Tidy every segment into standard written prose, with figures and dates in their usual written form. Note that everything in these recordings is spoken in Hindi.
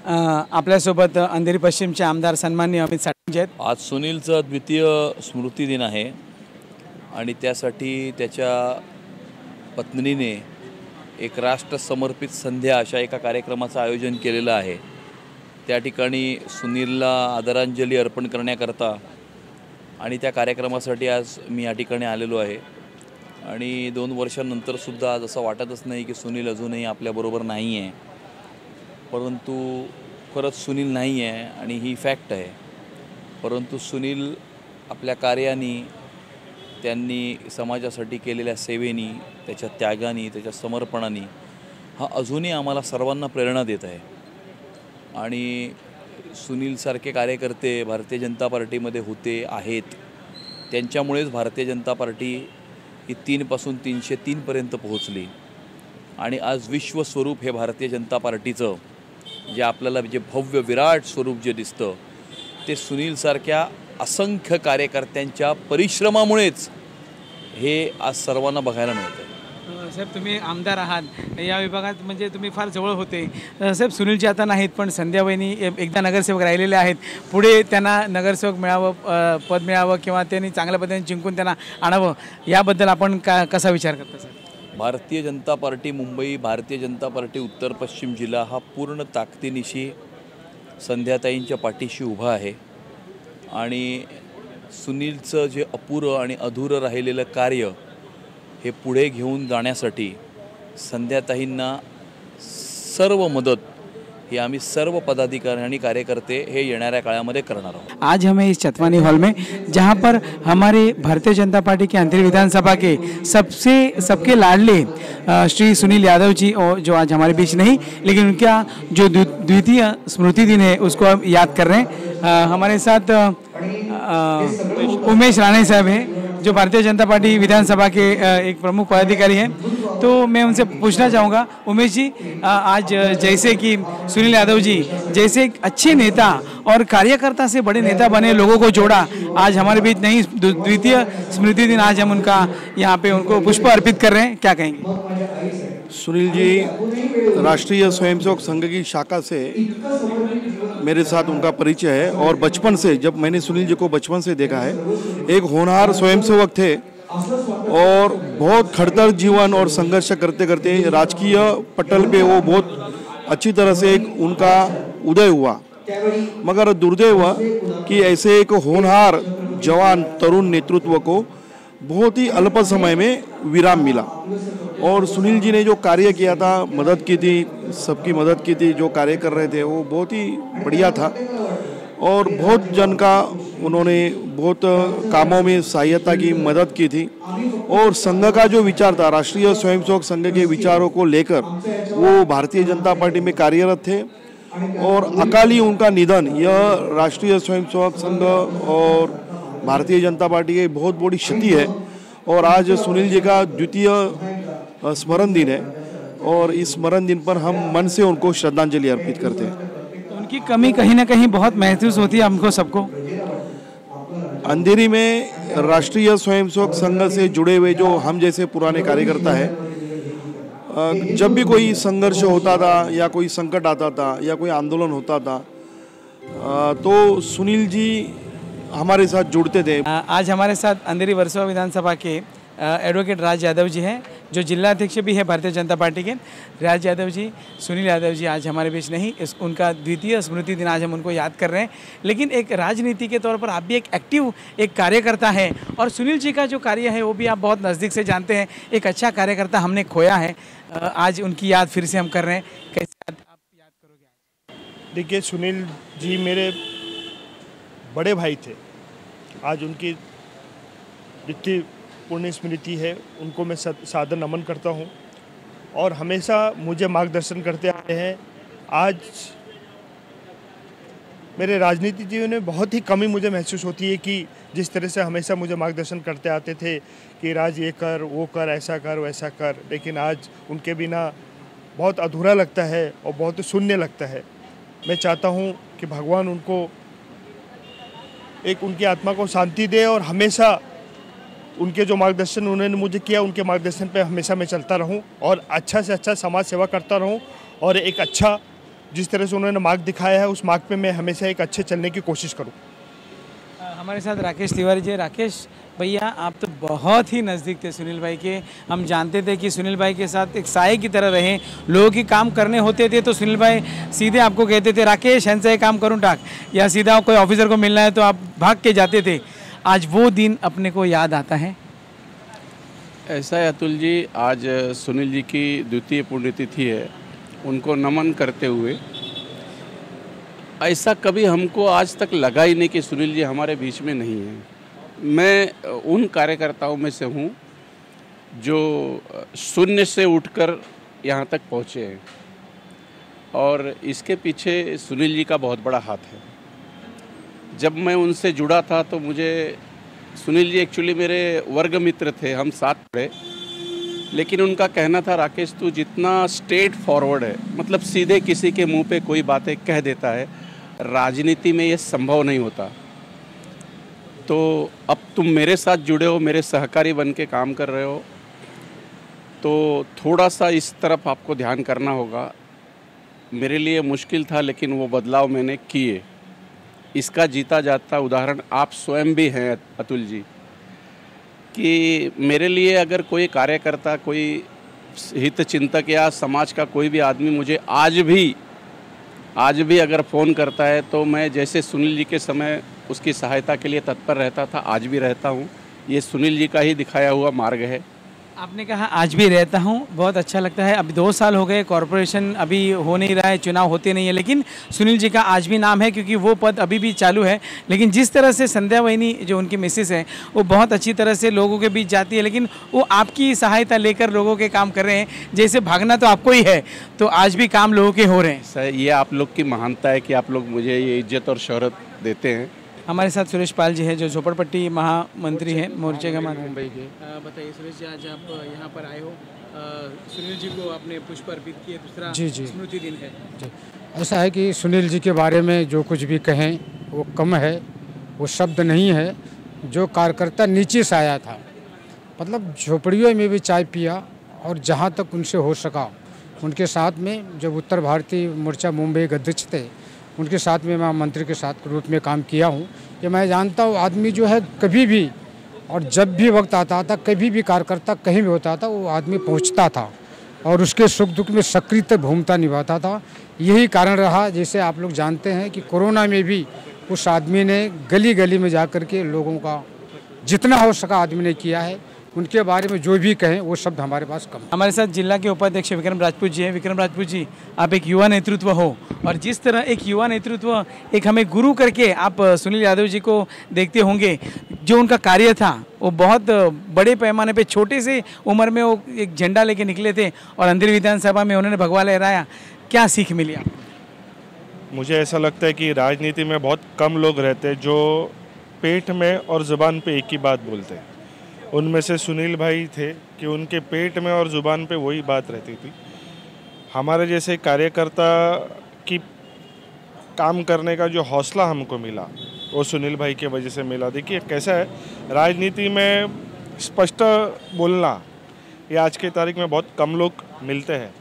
आपल्यासोबत अंधेरी पश्चिमचे आमदार सन्माननीय अमित साटंगे आहेत। आज सुनीलचा द्वितीय स्मृती दिन आहे आणि त्यासाठी त्याच्या पत्नीने एक राष्ट्र समर्पित संध्या अशा एका कार्यक्रमाचं आयोजन केलेलं आहे। त्या ठिकाणी सुनीलला आदरांजली अर्पण करण्याकरता आणि त्या कार्यक्रमासाठी आज मी या ठिकाणी आलेलो आहे आणि 2 वर्षांनंतर सुद्धा आज असं वाटतच नाही की सुनील अजूनही आपल्याबरोबर नाही आहे, परंतु खरंच सुनील नाही आहे आणि ही फॅक्ट आहे। परंतु सुनील आपल्या कार्याने, त्यांनी समाजासाठी केलेल्या सेवेनी, त्याच्या त्यागाने, त्याच्या समर्पणाने हा अजूनही आम्हाला सर्वांना प्रेरणा देत आहे। आणि सुनीलसारखे कार्यकर्ते भारतीय जनता पार्टीमध्ये होते आहेत, त्यांच्यामुळेच भारतीय जनता पार्टी ही 3 पासून 303 पर्यंत पोहोचली आणि आज विश्वस्वरूप हे भारतीय जनता पार्टीचं जे आपल्याला जे भव्य विराट स्वरूप जे दिसतं ते सुनीलसारख्या असंख्य कार्यकर्त्यांच्या परिश्रमामुळेच हे आज सर्वांना बघायला मिळतं। साहेब, तुम्ही आमदार आहात या विभागात, म्हणजे तुम्ही फार जवळ होते। साहेब, सुनीलजी आता नाहीत, पण संध्यावहिनी एकदा नगरसेवक राहिलेले आहेत। पुढे त्यांना नगरसेवक मिळावं, पद मिळावं किंवा त्यांनी चांगल्या पद्धतीने जिंकून त्यांना आणावं, याबद्दल आपण कसा विचार करता साहेब? भारतीय जनता पार्टी मुंबई, भारतीय जनता पार्टी उत्तर पश्चिम जिल्हा हा पूर्ण ताकदीनिशी संध्याताईंच्या पाठीशी उभा आहे आणि सुनीलचं जे अपुरं आणि अधुरं राहिलेलं कार्य हे पुढे घेऊन जाण्यासाठी संध्याताईंना सर्व मदत ही आम्ही सर्व पदाधिकारी आणि कार्यकर्ते हे येणाऱ्या काळामध्ये करणार आहोत। आज हमें इस चतवानी हॉल में, जहां पर हमारे भारतीय जनता पार्टी के अंतरिम विधानसभा के सबके लाडले श्री सुनील यादव जी, जो आज हमारे बीच नहीं, लेकिन उनका जो द्वितीय स्मृति दिन है उसको हम याद कर रहे हैं। हमारे साथ उमेश राणे साहब हैं, जो भारतीय जनता पार्टी विधानसभा के एक प्रमुख पदाधिकारी हैं। तो मैं उनसे पूछना चाहूँगा, उमेश जी, आज जैसे कि सुनील यादव जी जैसे एक अच्छे नेता और कार्यकर्ता से बड़े नेता बने, लोगों को जोड़ा, आज हमारे बीच नहीं, द्वितीय स्मृति दिन आज हम उनका यहाँ पे उनको पुष्प अर्पित कर रहे हैं, क्या कहेंगे? सुनील जी राष्ट्रीय स्वयंसेवक संघ की शाखा से मेरे साथ उनका परिचय है और बचपन से, जब मैंने सुनील जी को बचपन से देखा है, एक होनहार स्वयंसेवक थे और बहुत खड़तर जीवन और संघर्ष करते करते राजकीय पटल पे वो बहुत अच्छी तरह से एक उनका उदय हुआ। मगर दुर्दैव कि ऐसे एक होनहार जवान तरुण नेतृत्व को बहुत ही अल्प समय में विराम मिला और सुनील जी ने जो कार्य किया था, मदद की थी, सबकी मदद की थी, जो कार्य कर रहे थे वो बहुत ही बढ़िया था और बहुत जन का उन्होंने बहुत कामों में सहायता की, मदद की थी और संघ का जो विचार था, राष्ट्रीय स्वयंसेवक संघ के विचारों को लेकर वो भारतीय जनता पार्टी में कार्यरत थे और अकाली उनका निधन यह राष्ट्रीय स्वयंसेवक संघ और भारतीय जनता पार्टी की बहुत बड़ी क्षति है। और आज सुनील जी का द्वितीय स्मरण दिन है और इस स्मरण दिन पर हम मन से उनको श्रद्धांजलि अर्पित करते हैं। उनकी कमी कहीं ना कहीं बहुत महसूस होती है हमको सबको। अंधेरी में राष्ट्रीय स्वयंसेवक संघ से जुड़े हुए जो हम जैसे पुराने कार्यकर्ता हैं, जब भी कोई संघर्ष होता था या कोई संकट आता था या कोई आंदोलन होता था तो सुनील जी हमारे साथ जुड़ते थे। आज हमारे साथ अंधेरी वर्सोवा विधानसभा के एडवोकेट राज यादव जी हैं, जो जिला अध्यक्ष भी है भारतीय जनता पार्टी के। राज यादव जी, सुनील यादव जी आज हमारे बीच नहीं, उनका द्वितीय स्मृति दिन आज हम उनको याद कर रहे हैं। लेकिन एक राजनीति के तौर पर आप भी एक एक्टिव एक कार्यकर्ता है और सुनील जी का जो कार्य है वो भी आप बहुत नज़दीक से जानते हैं। एक अच्छा कार्यकर्ता हमने खोया है, आज उनकी याद फिर से हम कर रहे हैं। कैसे आप याद करोगे आज? देखिए, सुनील जी मेरे बड़े भाई थे। आज उनकी द्वितीय पुण्य स्मृति है, उनको मैं सादर नमन करता हूं और हमेशा मुझे मार्गदर्शन करते आए हैं। आज मेरे राजनीति जीवन में बहुत ही कमी मुझे महसूस होती है कि जिस तरह से हमेशा मुझे मार्गदर्शन करते आते थे कि राज ये कर, वो कर, ऐसा कर, वैसा कर, लेकिन आज उनके बिना बहुत अधूरा लगता है और बहुत शून्य लगता है। मैं चाहता हूं कि भगवान उनको एक उनकी आत्मा को शांति दे और हमेशा उनके जो मार्गदर्शन उन्होंने मुझे किया, उनके मार्गदर्शन पे हमेशा मैं चलता रहूं और अच्छा से अच्छा समाज सेवा करता रहूं और एक अच्छा जिस तरह से उन्होंने मार्ग दिखाया है उस मार्ग पे मैं हमेशा एक अच्छे चलने की कोशिश करूँ। हमारे साथ राकेश तिवारी जी। राकेश भैया, आप तो बहुत ही नज़दीक थे सुनील भाई के। हम जानते थे कि सुनील भाई के साथ एक साये की तरह रहे। लोगों की काम करने होते थे तो सुनील भाई सीधे आपको कहते थे राकेश ऐसे ही काम करूँ टाक, या सीधा कोई ऑफिसर को मिलना है तो आप भाग के जाते थे। आज वो दिन अपने को याद आता है? ऐसा है अतुल जी, आज सुनील जी की द्वितीय पुण्यतिथि है। उनको नमन करते हुए ऐसा कभी हमको आज तक लगा ही नहीं कि सुनील जी हमारे बीच में नहीं हैं। मैं उन कार्यकर्ताओं में से हूँ जो शून्य से उठकर यहाँ तक पहुँचे हैं और इसके पीछे सुनील जी का बहुत बड़ा हाथ है। जब मैं उनसे जुड़ा था तो मुझे सुनील जी एक्चुअली मेरे वर्ग मित्र थे, हम साथ पढ़े, लेकिन उनका कहना था राकेश तू जितना स्ट्रेट फॉरवर्ड है, मतलब सीधे किसी के मुंह पे कोई बातें कह देता है, राजनीति में ये संभव नहीं होता। तो अब तुम मेरे साथ जुड़े हो, मेरे सहकारी बन के काम कर रहे हो, तो थोड़ा सा इस तरफ आपको ध्यान करना होगा। मेरे लिए मुश्किल था लेकिन वो बदलाव मैंने किए। इसका जीता जाता उदाहरण आप स्वयं भी हैं अतुल जी, कि मेरे लिए अगर कोई कार्यकर्ता, कोई हित चिंतक या समाज का कोई भी आदमी मुझे आज भी अगर फ़ोन करता है तो मैं जैसे सुनील जी के समय उसकी सहायता के लिए तत्पर रहता था, आज भी रहता हूँ। ये सुनील जी का ही दिखाया हुआ मार्ग है। आपने कहा आज भी रहता हूँ, बहुत अच्छा लगता है। अभी 2 साल हो गए, कॉरपोरेशन अभी हो नहीं रहा है, चुनाव होते नहीं है, लेकिन सुनील जी का आज भी नाम है क्योंकि वो पद अभी भी चालू है। लेकिन जिस तरह से संध्या वहिनी जो उनकी मिसेस है वो बहुत अच्छी तरह से लोगों के बीच जाती है, लेकिन वो आपकी सहायता लेकर लोगों के काम कर रहे हैं। जैसे भागना तो आपको ही है, तो आज भी काम लोगों के हो रहे हैं। सर, ये आप लोग की महानता है कि आप लोग मुझे ये इज्जत और शोहरत देते हैं। हमारे साथ सुरेश पाल जी हैं जो झोपड़पट्टी महामंत्री हैं मोर्चे का मुंबई के। बताइए सुरेश जी, आज आप यहाँ पर आए हो, सुनील जी को आपने पुष्प अर्पित किए, दूसरा जी स्मृति दिन है। जी, ऐसा है कि सुनील जी के बारे में जो कुछ भी कहें वो कम है, वो शब्द नहीं है। जो कार्यकर्ता नीचे से आया था, मतलब झोपड़ियों में भी चाय पिया और जहाँ तक उनसे हो सका उनके साथ में, जब उत्तर भारतीय मोर्चा मुंबई के अध्यक्ष थे उनके साथ में मैं मंत्री के साथ रूप में काम किया हूँ। कि मैं जानता हूँ आदमी जो है कभी भी और जब भी वक्त आता था, कभी भी कार्यकर्ता कहीं भी होता था, वो आदमी पहुँचता था और उसके सुख दुख में सक्रिय भूमिका निभाता था। यही कारण रहा, जैसे आप लोग जानते हैं कि कोरोना में भी उस आदमी ने गली गली में जा कर के लोगों का जितना हो सका आदमी ने किया है। उनके बारे में जो भी कहें वो शब्द हमारे पास कम। हमारे साथ जिला के उपाध्यक्ष विक्रम राजपूत जी हैं। विक्रम राजपूत जी, आप एक युवा नेतृत्व हो और जिस तरह एक युवा नेतृत्व एक हमें गुरु करके आप सुनील यादव जी को देखते होंगे, जो उनका कार्य था वो बहुत बड़े पैमाने पे, छोटे से उम्र में वो एक झंडा लेके निकले थे और अंधेरी विधानसभा में उन्होंने भगवा लहराया। क्या सीख मिली आपको? मुझे ऐसा लगता है कि राजनीति में बहुत कम लोग रहते हैं जो पेट में और ज़ुबान पे एक ही बात बोलते हैं। उनमें से सुनील भाई थे कि उनके पेट में और ज़ुबान पे वही बात रहती थी। हमारे जैसे कार्यकर्ता की काम करने का जो हौसला हमको मिला वो सुनील भाई की वजह से मिला। देखिए कैसा है, राजनीति में स्पष्ट बोलना ये आज की तारीख में बहुत कम लोग मिलते हैं,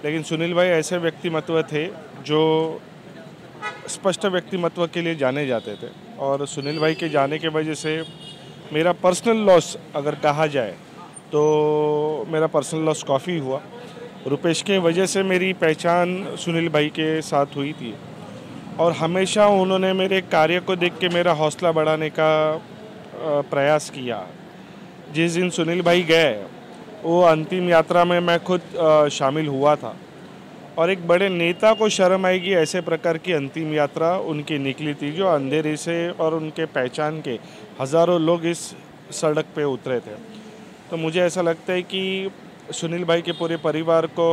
लेकिन सुनील भाई ऐसे व्यक्तिमत्व थे जो स्पष्ट व्यक्तिमत्व के लिए जाने जाते थे। और सुनील भाई के जाने के वजह से मेरा पर्सनल लॉस अगर कहा जाए तो मेरा पर्सनल लॉस काफ़ी हुआ। रुपेश के वजह से मेरी पहचान सुनील भाई के साथ हुई थी और हमेशा उन्होंने मेरे कार्य को देख के मेरा हौसला बढ़ाने का प्रयास किया। जिस दिन सुनील भाई गए वो अंतिम यात्रा में मैं खुद शामिल हुआ था और एक बड़े नेता को शर्म आएगी ऐसे प्रकार की अंतिम यात्रा उनकी निकली थी, जो अंधेरे से और उनके पहचान के हज़ारों लोग इस सड़क पे उतरे थे। तो मुझे ऐसा लगता है कि सुनील भाई के पूरे परिवार को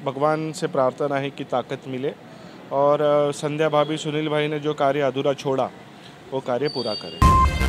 भगवान से प्रार्थना है कि ताकत मिले और संध्या भाभी सुनील भाई ने जो कार्य अधूरा छोड़ा वो कार्य पूरा करें।